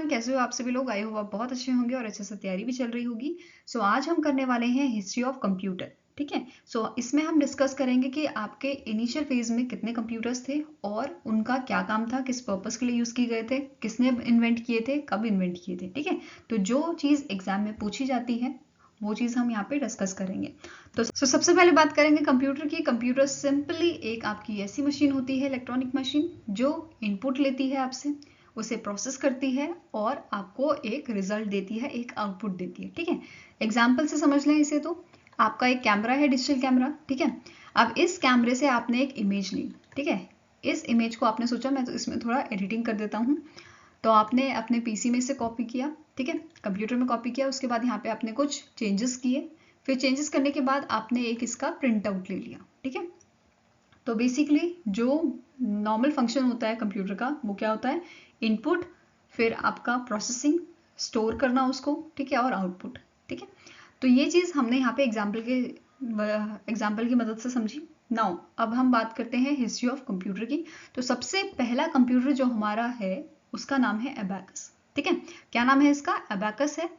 Everyone, कैसे हो आप सभी लोग। आई होप आप बहुत अच्छे होंगे और अच्छे से तैयारी भी चल रही होगी। आज हम करने वाले हैं हिस्ट्री ऑफ कंप्यूटर। ठीक है। इसमें हम डिस्कस करेंगे कि आपके इनिशियल फेज में कितने कंप्यूटर्स थे और उनका क्या काम था, किस पर्पस के लिए यूज किए गए थे, किसने इन्वेंट किए थे, कब इन्वेंट किए थे। ठीक है। तो जो चीज एग्जाम में पूछी जाती है वो चीज हम यहाँ पे डिस्कस करेंगे। तो सबसे पहले बात करेंगे कंप्यूटर की। कंप्यूटर सिंपली एक आपकी ऐसी मशीन होती है, इलेक्ट्रॉनिक मशीन, जो इनपुट लेती है आपसे, उसे प्रोसेस करती है और आपको एक रिजल्ट देती है, एक आउटपुट देती है। ठीक है। एग्जाम्पल से समझ लें इसे। तो आपका एक कैमरा है, डिजिटल कैमरा। ठीक है। अब इस कैमरे से आपने एक इमेज ली। ठीक है। इस इमेज को आपने सोचा मैं तो इसमें थोड़ा एडिटिंग कर देता हूँ, तो आपने अपने पीसी में से कॉपी किया। ठीक है। कंप्यूटर में कॉपी किया, उसके बाद यहाँ पे आपने कुछ चेंजेस किए। फिर चेंजेस करने के बाद आपने एक इसका प्रिंट आउट ले लिया। ठीक है। तो बेसिकली जो नॉर्मल फंक्शन होता है कंप्यूटर का वो क्या होता है, इनपुट, फिर आपका प्रोसेसिंग, स्टोर करना उसको, ठीक है, और आउटपुट। ठीक है। तो ये चीज हमने यहाँ पे एग्जाम्पल की मदद से समझी। नाउ अब हम बात करते हैं हिस्ट्री ऑफ कंप्यूटर की। तो सबसे पहला कंप्यूटर जो हमारा है उसका नाम है अबैकस। ठीक है। क्या नाम है इसका, अबैकस है।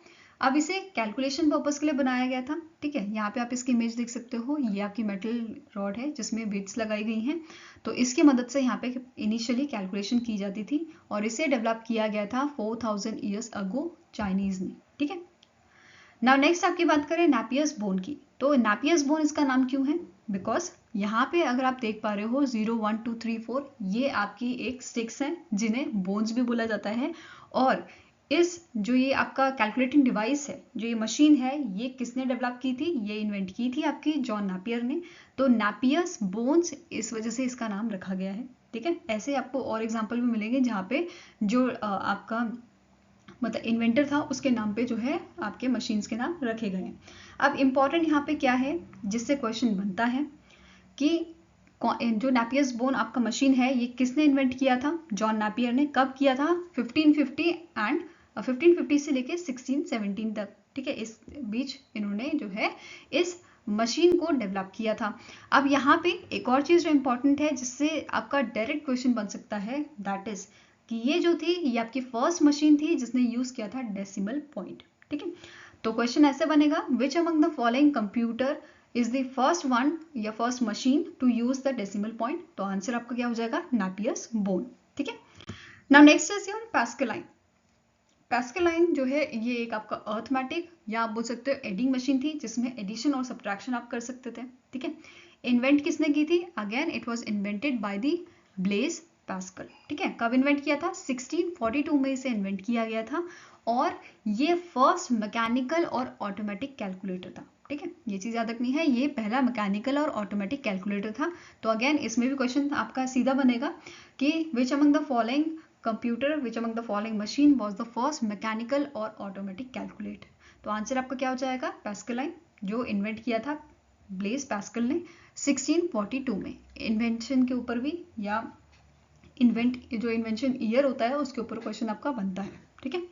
अब इसे कैलकुलेशन पर्पस के लिए बनाया गया था। ठीक है। यहाँ पे आप इसकी इमेज देख सकते हो, ये आपकी मेटल रॉड है जिसमें बिट्स लगाई गई हैं। तो इसकी मदद से यहाँ पे इनिशियली कैलकुलेशन की जाती थी और इसे डेवलप किया गया था 4000 ईयर्स अगो चाइनीज ने। ठीक है। नाउ नेक्स्ट आपकी बात करें नापियर्स बोन की। तो नापियर्स बोन इसका नाम क्यों है, बिकॉज यहाँ पे अगर आप देख पा रहे हो 0 1 2 3 4 ये आपकी एक स्टिक्स हैं जिन्हें बोन्स भी बोला जाता है। और इस जो ये आपका कैलकुलेटिंग डिवाइस है, जो ये मशीन है, ये किसने डेवलप की थी, ये इन्वेंट की थी आपकी जॉन नापियर ने। तो नापियर्स बोन्स इस वजह से इसका नाम रखा गया है। ठीक है। ऐसे आपको और एग्जाम्पल भी मिलेंगे जहाँ पे जो आपका मतलब इन्वेंटर था उसके नाम पे जो है आपके मशीन्स के नाम रखे गए हैं। अब इम्पॉर्टेंट यहाँ पे क्या है जिससे क्वेश्चन बनता है कि जो नापियर्स बोन आपका मशीन है ये किसने इन्वेंट किया था, जॉन नापियर ने। कब किया था, 1550 एंड 1550 से लेके 1617 तक। ठीक है। इस बीच इन्होंने जो है इस मशीन को डेवलप किया था। अब यहाँ पे एक और चीज जो इंपॉर्टेंट है जिससे आपका डायरेक्ट क्वेश्चन बन सकता है, दैट इज कि ये जो थी ये आपकी फर्स्ट मशीन थी जिसने यूज किया था डेसिमल पॉइंट। ठीक है। तो क्वेश्चन ऐसे बनेगा, which among the following computer is the first one या first machine to use the decimal point. तो आंसर आपका क्या हो जाएगा, नापियर्स बोन। ठीक है। Now next is your Pascaline. Pascaline जो है ये एक आपका अर्थमेटिक या आप बोल सकते हो एडिंग मशीन थी जिसमें एडिशन और सब्ट्रैक्शन आप कर सकते थे। ठीक है। इन्वेंट किसने की थी, again it was invented by the Blaise Pascal. ठीक है। कब इन्वेंट किया था, 1642 में इसे इन्वेंट किया गया था और ये फर्स्ट मैकेनिकल और ऑटोमेटिक कैलकुलेटर था। ठीक है। ये चीज याद रखनी है, ये पहला मैकेनिकल और ऑटोमेटिक कैलकुलेटर था। तो अगेन इसमें भी क्वेश्चन आपका सीधा बनेगा कि विच among the following computer, which among the following machine was the first mechanical और ऑटोमेटिक कैलकुलेटर। तो आंसर आपका क्या हो जाएगा, पैस्कलाइन, जो इन्वेंट किया था ब्लेज पास्कल ने 1642 में। इन्वेंशन के ऊपर भी या जो इन्वेंशन ईयर होता है उसके ऊपर क्वेश्चन आपका बनता है। ठीक है।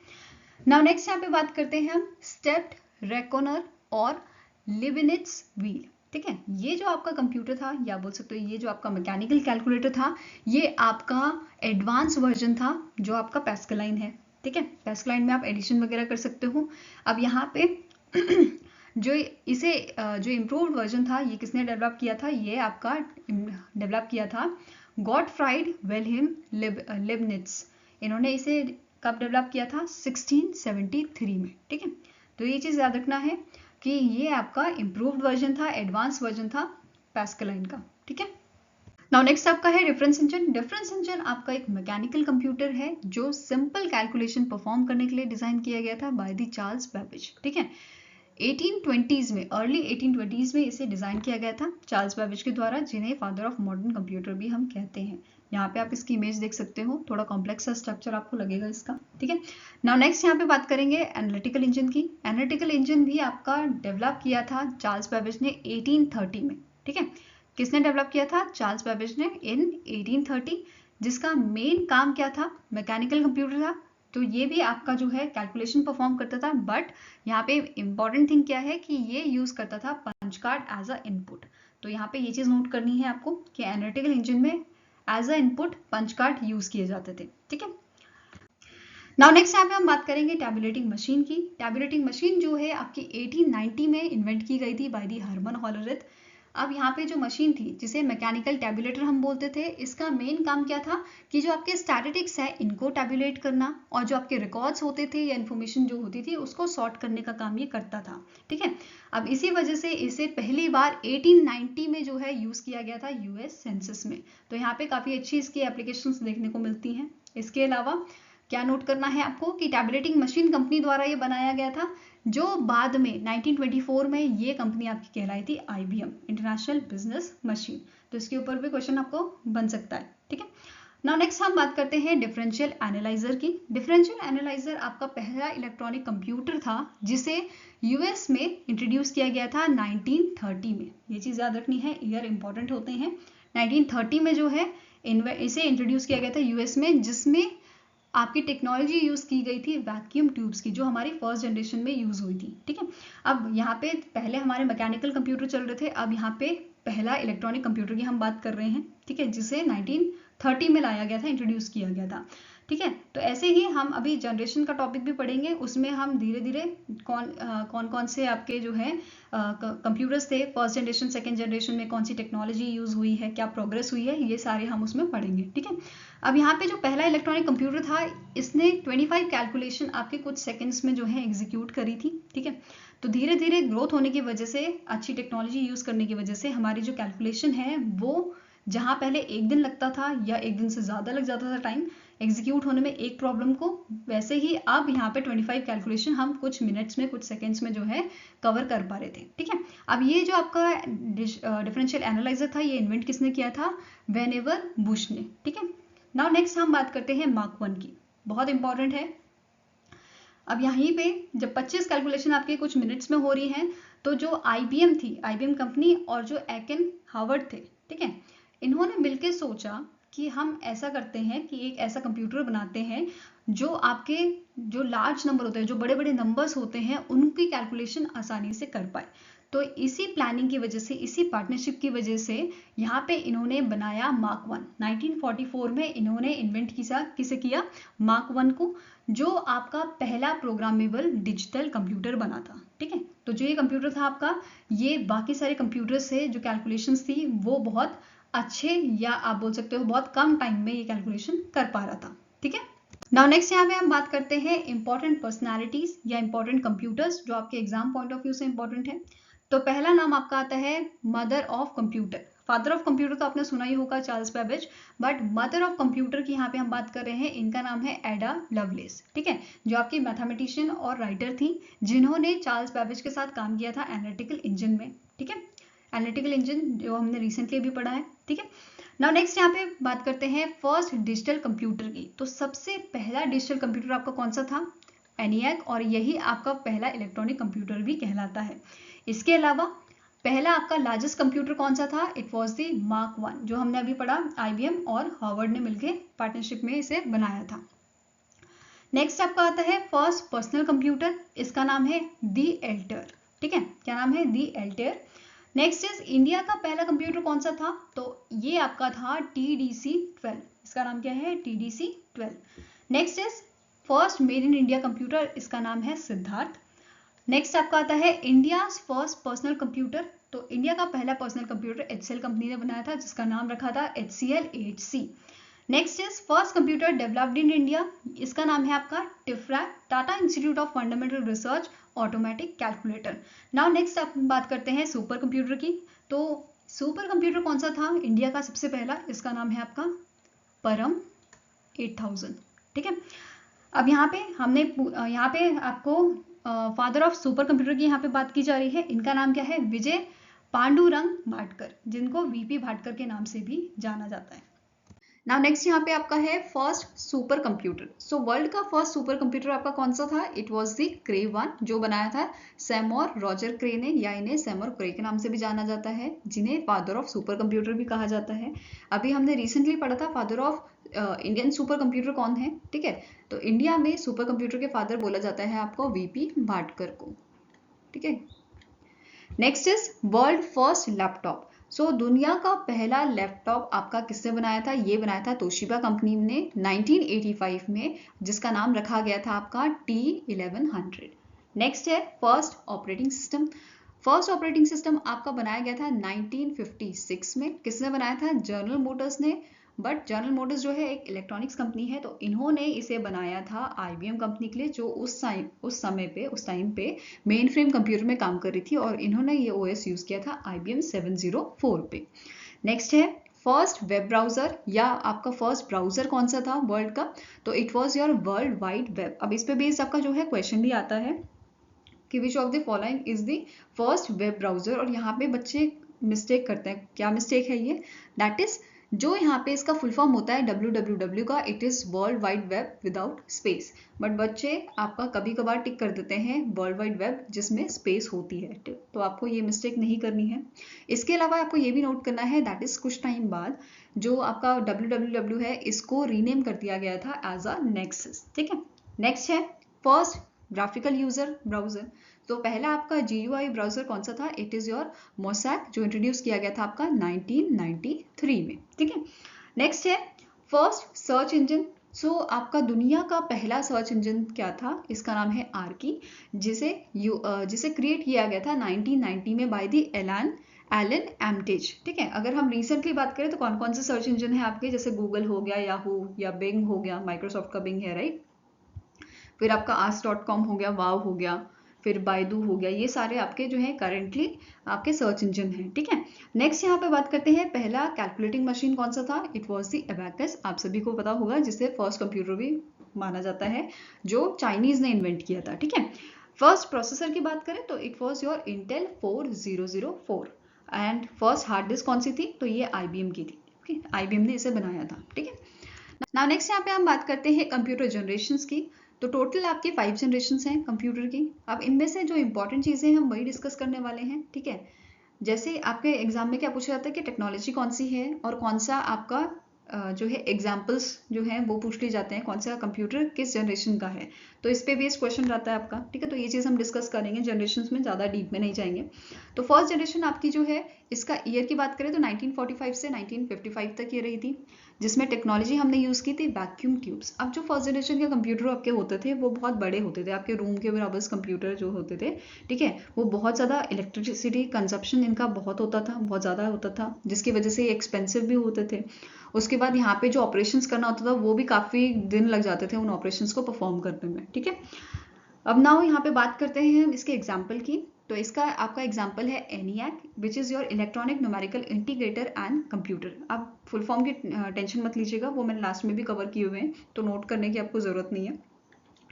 नाउ नेक्स्ट यहाँ पे बात करते हैं हम स्टेप्ड रेकॉनर और लिबनिट्ज व्हील। ठीक है। ये जो आपका कंप्यूटर था या बोल सकते हो ये जो आपका मैकेनिकल कैलकुलेटर था ये आपका एडवांस वर्जन था जो आपका पैस्कलाइन है। ठीक है। पैस्कलाइन में आप एडिशन वगैरह कर सकते हो। अब यहाँ पे जो इसे जो इम्प्रूव्ड वर्जन था ये किसने डेवलप किया था, ये आपका डेवलप किया था गॉटफ्राइड विल्हेम लिबनिट्ज। इन्होंने इसे कब डेवलप किया था, 1673 में। ठीक है। तो ये चीज याद रखना है कि ये आपका इम्प्रूव्ड वर्जन था, एडवांस वर्जन था पैस्कलाइन का। ठीक है। नाउ नेक्स्ट आपका है डिफरेंस इंजन। डिफरेंस इंजन आपका एक मैकेनिकल कंप्यूटर है जो सिंपल कैलकुलेशन परफॉर्म करने के लिए डिजाइन किया गया था बाय द चार्ल्स बेबेज। ठीक है। 1820s में, अर्ली 1820s में इसे डिजाइन किया गया था चार्ल्स बेबेज के द्वारा, जिन्हें फादर ऑफ मॉडर्न कंप्यूटर भी हम कहते हैं। यहाँ पे आप इसकी इमेज देख सकते हो, थोड़ा कॉम्प्लेक्स सा स्ट्रक्चर आपको लगेगा इसका। ठीक है। नाउ नेक्स्ट यहाँ पे बात करेंगे एनालिटिकल इंजन की। एनालिटिकल इंजन भी आपका डेवलप किया था चार्ल्स बेबेज ने 1830 में। ठीक है। किसने डेवलप किया था, चार्ल्स बेबेज ने इन 1830, जिसका मेन काम क्या था, मैकेनिकल कंप्यूटर था। तो ये भी आपका जो है कैलकुलेशन परफॉर्म करता था, बट यहाँ पे इंपॉर्टेंट थिंग क्या है कि ये यूज करता था punch card as a input. तो यहाँ पे ये चीज नोट करनी है आपको कि एनालिटिकल इंजन में as a input punch card use किए जाते थे। ठीक है। नाउ नेक्स्ट यहाँ पे हम बात करेंगे टैबुलेटिंग मशीन की। टैबुलेटिंग मशीन जो है आपकी 1890 में इन्वेंट की गई थी बाय दी हर्मन होलरिथ। अब यहाँ पे जो मशीन थी जिसे मैकेनिकल टैबुलेटर हम बोलते थे, इसका मेन काम क्या था कि जो आपके स्टैटिस्टिक्स है इनको टैबुलेट करना और जो आपके रिकॉर्ड्स होते थे या इन्फॉर्मेशन जो होती थी उसको सॉर्ट करने का काम ये करता था। ठीक है, अब इसी वजह से इसे पहली बार 1890 में जो है यूज किया गया था यूएस सेंसस में। तो यहाँ पे काफी अच्छी इसकी एप्लीकेशंस देखने को मिलती हैं। इसके अलावा क्या नोट करना है आपको कि टैबुलेटिंग मशीन कंपनी द्वारा ये बनाया गया था, जो बाद में 1924 में ये कंपनी आपकी कहलाई थी IBM, इंटरनेशनल बिजनेस मशीन। तो इसके ऊपर भी क्वेश्चन आपको बन सकता है। ठीक है, नाउ नेक्स्ट हम बात करते हैं डिफरेंशियल एनालाइजर की। डिफरेंशियल एनालाइजर आपका पहला इलेक्ट्रॉनिक कंप्यूटर था जिसे यूएस में इंट्रोड्यूस किया गया था 1930 में। ये चीज याद रखनी है, ईयर इंपॉर्टेंट होते हैं। 1930 में जो है इसे इंट्रोड्यूस किया गया था यूएस में, जिसमें आपकी टेक्नोलॉजी यूज की गई थी वैक्यूम ट्यूब्स की, जो हमारी फर्स्ट जनरेशन में यूज हुई थी। ठीक है, अब यहाँ पे पहले हमारे मैकेनिकल कंप्यूटर चल रहे थे, अब यहाँ पे पहला इलेक्ट्रॉनिक कंप्यूटर की हम बात कर रहे हैं। ठीक है, जिसे 1930 में लाया गया था, इंट्रोड्यूस किया गया था। ठीक है, तो ऐसे ही हम अभी जनरेशन का टॉपिक भी पढ़ेंगे, उसमें हम धीरे धीरे कौन कौन से आपके जो है कंप्यूटर्स थे फर्स्ट जनरेशन सेकेंड जनरेशन में, कौन सी टेक्नोलॉजी यूज हुई है, क्या प्रोग्रेस हुई है, ये सारे हम उसमें पढ़ेंगे। ठीक है, अब यहाँ पे जो पहला इलेक्ट्रॉनिक कंप्यूटर था इसने 25 कैलकुलेशन आपके कुछ सेकंड्स में जो है एग्जीक्यूट करी थी। ठीक है, तो धीरे धीरे ग्रोथ होने की वजह से, अच्छी टेक्नोलॉजी यूज करने की वजह से हमारी जो कैलकुलेशन है वो जहां पहले एक दिन लगता था या एक दिन से ज्यादा लग जाता था टाइम एग्जीक्यूट होने में एक प्रॉब्लम को, वैसे ही अब यहाँ पे 25 कैलकुलेशन हम कुछ मिनट्स में, कुछ सेकंड्स में जो है कवर कर पा रहे थे। ठीक है, अब ये जो आपका डिफरेंशियल एनालाइजर था ये इन्वेंट किसने किया था? वेनेवर बुश ने। ठीक है, नाउ नेक्स्ट हम बात करते हैं मार्क 1 की, बहुत इंपॉर्टेंट है। अब यहीं पे जब 25 कैलकुलेशन आपके कुछ मिनट्स में हो रही हैं, तो जो IBM थी, IBM कंपनी और जो एकेन हावर्ड थे, ठीक है, इन्होंने मिलकर सोचा कि हम ऐसा करते हैं कि एक ऐसा कंप्यूटर बनाते हैं जो आपके जो लार्ज नंबर होते हैं, जो बड़े बड़े नंबर्स होते हैं, उनकी कैलकुलेशन आसानी से कर पाए। तो इसी प्लानिंग की वजह से, इसी पार्टनरशिप की वजह से यहाँ पे इन्होंने बनाया मार्क 1। 1944 में इन्होंने इन्वेंट किसे किया? मार्क 1 को, जो आपका पहला प्रोग्रामेबल डिजिटल कंप्यूटर बना था। ठीक है, तो जो ये कंप्यूटर था आपका, ये बाकी सारे कंप्यूटर से जो कैलकुलेशंस थी वो बहुत अच्छे, या आप बोल सकते हो बहुत कम टाइम में ये कैलकुलेशन कर पा रहा था। ठीक है, नाउ नेक्स्ट यहाँ पे हम बात करते हैं इंपॉर्टेंट पर्सनैलिटीज या इंपॉर्टेंट कंप्यूटर्स जो आपके एग्जाम पॉइंट ऑफ व्यू से इंपॉर्टेंट है। तो पहला नाम आपका आता है mother of computer. Father of computer तो आपने सुना ही होगा, Charles Babbage, but mother of computer की यहाँ पे हम बात कर रहे हैं, इनका नाम है एडा लवलेस। ठीक है, जो आपकी मैथमेटिशियन और राइटर थी, जिन्होंने चार्ल्स बेबेज के साथ काम किया था एनालिटिकल इंजन में। ठीक है, एनालिटिकल इंजन जो हमने रिसेंटली भी पढ़ा है। ठीक है, नाउ नेक्स्ट यहाँ पे बात करते हैं फर्स्ट डिजिटल कंप्यूटर की। तो सबसे पहला डिजिटल कंप्यूटर आपका कौन सा था? ENIAC, और यही आपका पहला इलेक्ट्रॉनिक कंप्यूटर भी कहलाता है। इसके अलावा पहला आपका लार्जेस्ट कंप्यूटर कौन सा था? इट वॉज द मार्क 1, जो हमने अभी पढ़ा, IBM और हार्वर्ड ने मिलकर पार्टनरशिप में इसे बनाया था। नेक्स्ट आपका आता है फर्स्ट पर्सनल कंप्यूटर, इसका नाम है दी एल्टेयर। ठीक है, क्या नाम है? दी एल्टेयर। नेक्स्ट इज इंडिया का पहला कंप्यूटर कौन सा था? तो ये आपका था TDC-12, इसका नाम क्या है? TDC-12। Next is first made in India computer, इसका नाम है सिद्धार्थ। नेक्स्ट आपका आता है इंडिया फर्स्ट पर्सनल कंप्यूटर। तो इंडिया का पहला पर्सनल कंप्यूटर HCL कंपनी ने बनाया था, जिसका नाम रखा था HCL-8C। Next is first computer developed in India, इसका नाम है आपका TIFRAC, Tata institute of fundamental research automatic calculator. Now next आप बात करते हैं सुपर कंप्यूटर की। तो सुपर कंप्यूटर कौन सा था इंडिया का सबसे पहला? इसका नाम है आपका परम 8000। ठीक है, अब यहाँ पे आपको फादर ऑफ सुपर कंप्यूटर की यहाँ पे बात की जा रही है। इनका नाम क्या है? विजय पांडुरंग भाटकर, जिनको VP भाटकर के नाम से भी जाना जाता है। नाउ नेक्स्ट यहाँ पे आपका है first super computer. So world का फर्स्ट सुपर कंप्यूटर आपका कौन सा था? इट वॉज द क्रे 1, जो बनाया था सैमोर रॉजर क्रे ने, या इन्हें सैमोर क्रे के नाम से भी जाना जाता है, जिन्हें फादर ऑफ सुपर कंप्यूटर भी कहा जाता है। अभी हमने रिसेंटली पढ़ा था father of Indian super computer कौन है। ठीक है, तो इंडिया में सुपर कंप्यूटर के फादर बोला जाता है आपको VP भाटकर को। ठीक है, next is world first laptop. So दुनिया का पहला लैपटॉप आपका किसने बनाया था? ये बनाया था तोशिबा कंपनी ने 1985 में, जिसका नाम रखा गया था आपका T1100। नेक्स्ट है first operating system. First operating system आपका बनाया गया था 1956 में। किसने बनाया था? जनरल मोटर्स ने। बट जनरल मोटर्स जो है एक इलेक्ट्रॉनिक्स कंपनी है, तो इन्होंने इसे बनाया था IBM कंपनी के लिए, जो उस टाइम पे मेन फ्रेम कंप्यूटर में काम कर रही थी, और इन्होंने ये OS यूज किया था IBM 704 पे। नेक्स्ट है फर्स्ट वेब ब्राउजर, या आपका फर्स्ट ब्राउजर कौन सा था वर्ल्ड का? तो it was your world wide web. अब इस पे बेस्ड आपका जो है क्वेश्चन भी आता है कि which of the following is the first web browser, और यहाँ पे बच्चे मिस्टेक करते हैं। क्या मिस्टेक है ये? दैट इज, जो यहाँ पे इसका फुल फॉर्म होता है www का, it is world wide web without space. But बच्चे आपका कभी कभार टिक कर देते हैं वर्ल्ड वाइड वेब जिसमें स्पेस होती है, तो आपको ये मिस्टेक नहीं करनी है। इसके अलावा आपको ये भी नोट करना है, दैट इज कुछ टाइम बाद जो आपका www है, इसको रीनेम कर दिया गया था एज अ नेक्सस। ठीक है। नेक्स्ट है फर्स्ट ग्राफिकल यूजर ब्राउजर। तो पहला आपका GUI ब्राउजर कौन सा था? इट इज योर मोसैक, जो इंट्रोड्यूस किया गया था आपका 1993 में। ठीक है। नेक्स्ट है फर्स्ट सर्च इंजन। सो आपका दुनिया का पहला सर्च इंजन क्या था? इसका नाम है आर्की, जिसे क्रिएट किया गया था 1990 में बाय द एलन एमटेज। ठीक है। अगर हम रिसेंटली बात करें तो कौन कौन से सर्च इंजन है आपके? जैसे गूगल हो गया, याहू या बिंग हो गया, माइक्रोसॉफ्ट का बिंग है, राइट। फिर आपका ask.com हो गया, वाव हो गया, फिर बायदू हो गया। ये सारे आपके जो है करेंटली आपके सर्च इंजन हैं। ठीक है। नेक्स्ट यहाँ पे बात करते हैं पहला कैलकुलेटिंग मशीन कौन सा था? It was the abacus. आप सभी को पता होगा, जिसे फर्स्ट कंप्यूटर भी माना जाता है, जो चाइनीज ने इन्वेंट किया था। ठीक है। फर्स्ट प्रोसेसर की बात करें तो it was your Intel 4004। And first hard disk कौन सी थी? तो ये IBM की थी। IBM ने इसे बनाया था। ठीक है। नाउ नेक्स्ट यहाँ पे हम बात करते हैं कंप्यूटर जनरेशंस की। तो टोटल आपके 5 जनरेशंस हैं कंप्यूटर की। अब इनमें से जो इंपॉर्टेंट चीज़ें हम वही डिस्कस करने वाले हैं। ठीक है। जैसे आपके एग्जाम में क्या पूछा जाता है कि टेक्नोलॉजी कौन सी है, और कौन सा आपका जो है एग्जाम्पल्स जो है वो पूछ लिए जाते हैं, कौन सा कंप्यूटर किस जनरेशन का है। तो इस पे बेस्ड क्वेश्चन रहता है आपका। ठीक है। तो ये चीज़ हम डिस्कस करेंगे, जनरेशन में ज़्यादा डीप में नहीं जाएंगे। तो फर्स्ट जनरेशन आपकी जो है, इसका ईयर की बात करें तो 1945 से 1955 तक ये रही थी, जिसमें टेक्नोलॉजी हमने यूज़ की थी वैक्यूम ट्यूब्स। अब जो फर्स्ट जनरेशन के कंप्यूटर आपके होते थे वो बहुत बड़े होते थे, आपके रूम के बराबर कंप्यूटर जो होते थे। ठीक है। वो बहुत ज़्यादा इलेक्ट्रिसिटी कंजप्शन इनका बहुत होता था, बहुत ज़्यादा होता था, जिसकी वजह से ये एक्सपेंसिव भी होते थे। उसके बाद यहाँ पे जो ऑपरेशंस करना होता था वो भी काफ़ी दिन लग जाते थे उन ऑपरेशंस को परफॉर्म करने में। ठीक है। अब नाउ यहाँ पे बात करते हैं हम इसके एग्जाम्पल की। तो इसका आपका एग्जाम्पल है ENIAC, which is your electronic numerical integrator and computer. आप फुल फॉर्म की टेंशन मत लीजिएगा, वो मैंने लास्ट में भी कवर किए हुए हैं, तो नोट करने की आपको ज़रूरत नहीं है।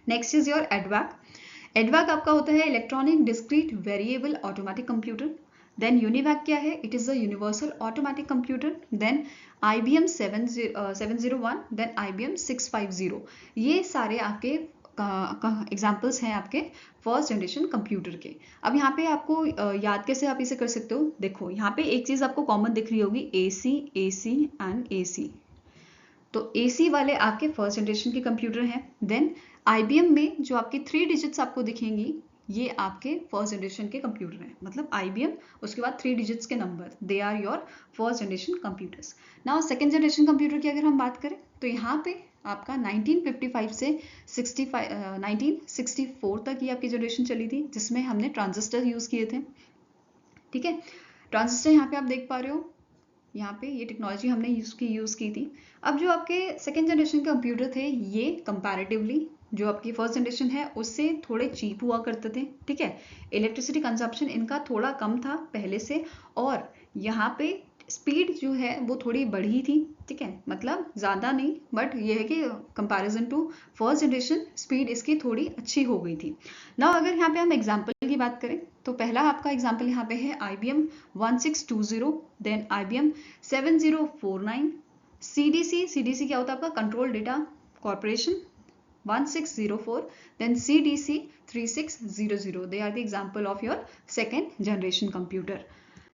Next is your EDVAC। EDVAC आपका होता है electronic discrete variable automatic computer. Then UNIVAC क्या है? It is the universal automatic computer. Then IBM 701, then IBM 650। ये सारे आपके एग्जाम्पल्स हैं आपके फर्स्ट जनरेशन कंप्यूटर के। अब यहाँ पे आपको याद कैसे आप इसे कर सकते हो? देखो यहाँ पे एक चीज़ आपको कॉमन दिख रही होगी, AC एंड AC। तो AC वाले आपके फर्स्ट जनरेशन के कंप्यूटर हैं। देन IBM में जो आपकी 3 डिजिट्स आपको दिखेंगी, ये आपके फर्स्ट जनरेशन के कंप्यूटर हैं। मतलब IBM, उसके बाद 3 डिजिट्स के number, they are your first generation computers. Now second generation computer की अगर हम बात करें तो यहाँ पे आपका 1955 से 1964 तक ये आपकी जनरेशन चली थी, जिसमें हमने ट्रांजिस्टर यूज़ किए थे। ठीक है। ट्रांजिस्टर यहाँ पे आप देख पा रहे हो, यहाँ पे ये टेक्नोलॉजी हमने यूज़ की थी। अब जो आपके सेकेंड जनरेशन के कंप्यूटर थे, ये कंपैरेटिवली जो आपकी फर्स्ट जनरेशन है उससे थोड़े चीप हुआ करते थे। ठीक है। इलेक्ट्रिसिटी कंजप्शन इनका थोड़ा कम था पहले से, और यहाँ पे स्पीड जो है वो थोड़ी बढ़ी थी। ठीक है। मतलब ज़्यादा नहीं, बट ये है कि comparison to first generation speed इसकी थोड़ी अच्छी हो गई थी। ना अगर यहाँ पे हम एग्जाम्पल की बात करें तो पहला आपका एग्जाम्पल यहाँ पे है IBM 1620, देन IBM 7049, CDC क्या होता है आपका? Control data corporation 1604, then CDC 3600. They are the example of your second generation computer.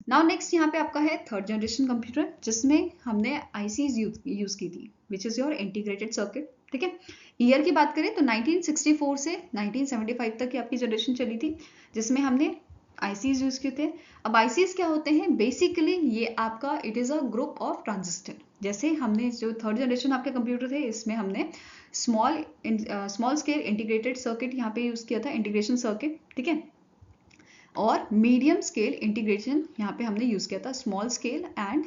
Now next यहाँ पे आपका है थर्ड जनरेशन कंप्यूटर, जिसमें हमने ICs यूज की थी, which is your integrated circuit. ठीक है। ईयर की बात करें तो 1964 से 1975 तक की आपकी जनरेशन चली थी, जिसमें हमने आईसीज यूज किए थे। अब आईसीज क्या होते हैं? बेसिकली ये आपका it is a group of transistor. जैसे हमने जो थर्ड जनरेशन आपके कंप्यूटर थे इसमें हमने स्मॉल स्केल इंटीग्रेटेड सर्किट यहाँ पे यूज किया था, इंटीग्रेशन सर्किट, ठीक है। और मीडियम स्केल इंटीग्रेशन यहाँ पे हमने यूज किया था, small scale and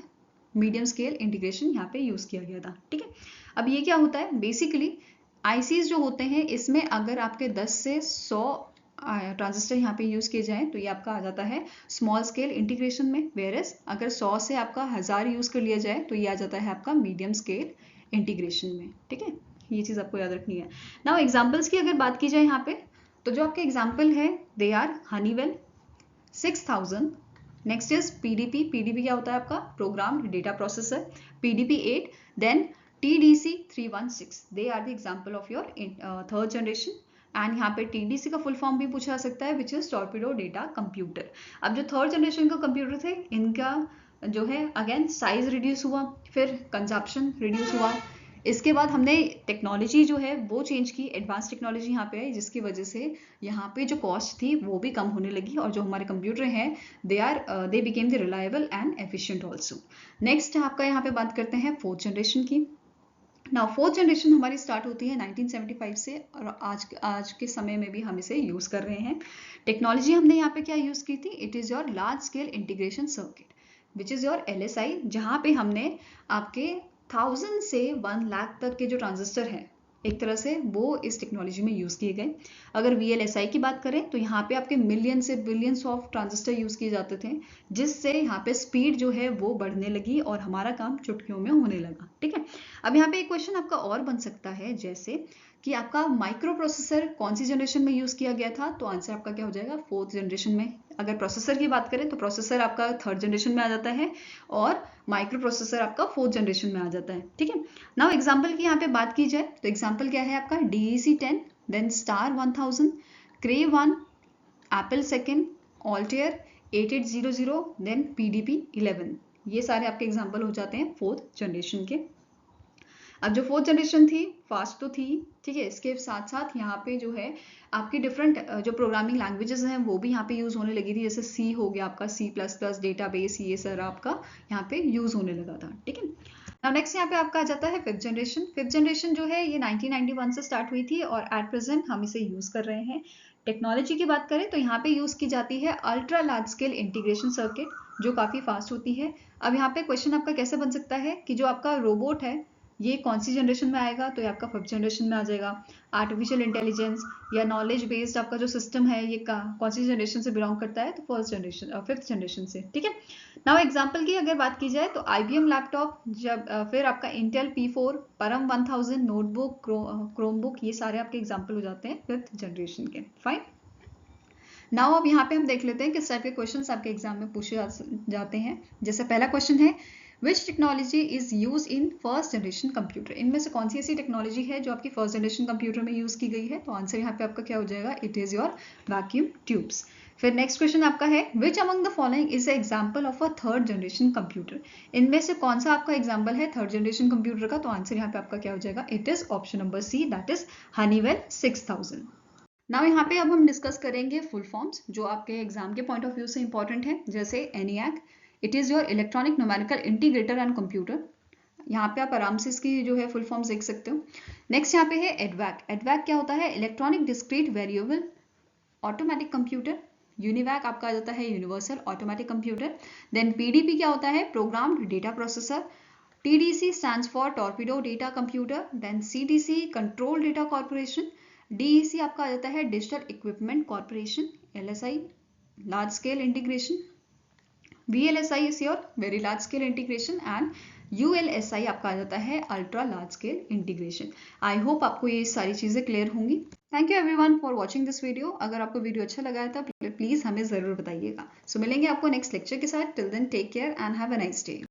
medium scale integration यहाँ पे यूज किया गया था, ठीक है। अब ये क्या होता है? बेसिकली आईसीज जो होते हैं इसमें अगर आपके 10 से 100 ट्रांजिस्टर यहाँ पे यूज किए जाएं तो ये आपका आ जाता है स्मॉल स्केल इंटीग्रेशन में, वेयरएज अगर 100 से आपका 1000 यूज कर लिया जाए तो ये आ जाता है आपका मीडियम स्केल इंटीग्रेशन में, ठीक है। ये चीज आपको याद रखनी है। नाउ एग्जांपल्स की अगर बात की जाए यहाँ पे, तो जो आपके एग्जाम्पल है they are Honeywell 6000, next is PDP. PDP क्या होता है आपका? Program data processor, PDP 8, then TDC 316, they are the example of your third generation. And यहाँ पे TDC का फुल फॉर्म भी पूछा जा सकता है which is torpedo data computer. अब जो थर्ड जनरेशन का कंप्यूटर थे इनका जो है अगेन साइज रिड्यूस हुआ, फिर कंजप्शन रिड्यूस हुआ, इसके बाद हमने टेक्नोलॉजी जो है वो चेंज की, एडवांस टेक्नोलॉजी यहाँ पे आई जिसकी वजह से यहाँ पे जो कॉस्ट थी वो भी कम होने लगी और जो हमारे कंप्यूटर हैं they became the reliable and efficient also. Next आपका यहाँ पे बात करते हैं फोर्थ जनरेशन की। नाउ फोर्थ जनरेशन हमारी स्टार्ट होती है 1975 से और आज के समय में भी हम इसे यूज कर रहे हैं। टेक्नोलॉजी हमने यहाँ पे क्या यूज की थी? It is your large scale integration circuit which is your LSI, जहाँ पे हमने आपके 1000 से 1 लाख तक के जो ट्रांजिस्टर हैं एक तरह से वो इस टेक्नोलॉजी में यूज किए गए। अगर VLSI की बात करें तो यहाँ पे आपके मिलियन से बिलियंस ऑफ ट्रांजिस्टर यूज किए जाते थे, जिससे यहाँ पे स्पीड जो है वो बढ़ने लगी और हमारा काम चुटकियों में होने लगा, ठीक है। अब यहाँ पे एक क्वेश्चन आपका और बन सकता है जैसे कि आपका माइक्रो प्रोसेसर कौन सी जनरेशन में यूज किया गया था? तो आंसर आपका क्या हो जाएगा? फोर्थ जनरेशन में। अगर प्रोसेसर की बात करें तो प्रोसेसर आपका थर्ड जनरेशन में आ जाता है और माइक्रो प्रोसेसर आपका फोर्थ जनरेशन में आ जाता है, ठीक है। नाउ एग्जांपल की यहाँ पे बात की जाए तो एग्जांपल क्या है आपका? DEC 10, देन स्टार 1000, क्रे 1, एप्पल सेकेंड, ऑल्टेयर 8800, देन PDP 11। ये सारे आपके एग्जांपल हो जाते हैं फोर्थ जनरेशन के। अब जो फोर्थ जनरेशन थी फास्ट तो थी, ठीक है, इसके साथ साथ यहाँ पे जो है आपकी डिफरेंट जो प्रोग्रामिंग लैंग्वेजेस हैं वो भी यहाँ पे यूज होने लगी थी, जैसे C हो गया आपका, C++, डेटाबेस, ये सारा आपका यहाँ पे यूज होने लगा था, ठीक है। नाउ नेक्स्ट यहाँ पे आपका आ जाता है फिफ्थ जनरेशन। फिफ्थ जनरेशन जो है ये 1991 से स्टार्ट हुई थी और एट प्रेजेंट हम इसे यूज कर रहे हैं। टेक्नोलॉजी की बात करें तो यहाँ पे यूज की जाती है ultra large scale integration circuit जो काफी फास्ट होती है। अब यहाँ पे क्वेश्चन आपका कैसे बन सकता है कि जो आपका रोबोट है ये कौन सी जनरेशन में आएगा? तो ये आपका फिफ्थ जनरेशन में आ जाएगा। आर्टिफिशियल इंटेलिजेंस या नॉलेज बेस्ड आपका जो सिस्टम है ये कौन सी जनरेशन से बिलोंग करता है? तो फर्स्ट जनरेशन, फिफ्थ जनरेशन से, ठीक है। नाउ एग्जांपल की अगर बात की जाए तो IBM लैपटॉप, जब फिर आपका इंटेल P4, परम 1000, नोटबुक, क्रोमबुक, ये सारे आपके एग्जाम्पल हो जाते हैं फिफ्थ जनरेशन के। फाइन। नाउ अब यहाँ पे हम देख लेते हैं किस टाइप के क्वेश्चंस आपके एग्जाम में पूछे जाते हैं। जैसे पहला क्वेश्चन है विच technology is use in first generation computer? इनमें से कौन सी ऐसी टेक्नोलॉजी है जो आपकी फर्स्ट जनरेशन कंप्यूटर में यूज की गई है? तो आंसर यहाँ पे आपका क्या हो जाएगा? It is your vacuum tubes. फिर नेक्स्ट क्वेश्चन आपका है विच among the following is example of a third generation computer? इनमें से कौन सा आपका एग्जाम्पल है थर्ड जनरेशन कंप्यूटर का? तो आंसर यहाँ पे आपका क्या हो जाएगा? It is option number C, that is Honeywell 6000। Now यहाँ पे अब हम डिस्कस करेंगे फुल फॉर्म्स जो आपके एग्जाम के पॉइंट ऑफ व्यू से इंपॉर्टेंट है, जैसे ENIAC, it is your electronic numerical integrator and computer. यहाँ पे आप आराम से इसकी जो है फुल फॉर्म्स देख सकते हो। नेक्स्ट यहाँ पे है EDVAC। EDVAC क्या होता है? Electronic discrete variable automatic computer. UNIVAC आपका आ जाता है universal automatic computer. Then PDP क्या होता है? Programmed data processor. TDC stands for torpedo data computer. Then CDC control data corporation. DEC आपका आ जाता है digital equipment corporation. LSI large scale integration. VLSI is your very large scale integration and ULSI आपका आ जाता है ultra large scale integration. I hope आपको ये सारी चीजें क्लियर होंगी। Thank you everyone for watching this video. अगर आपको वीडियो अच्छा लगा है तो प्लीज हमें जरूर बताइएगा। सो मिलेंगे आपको नेक्स्ट लेक्चर के साथ। Till then take care and have a nice day.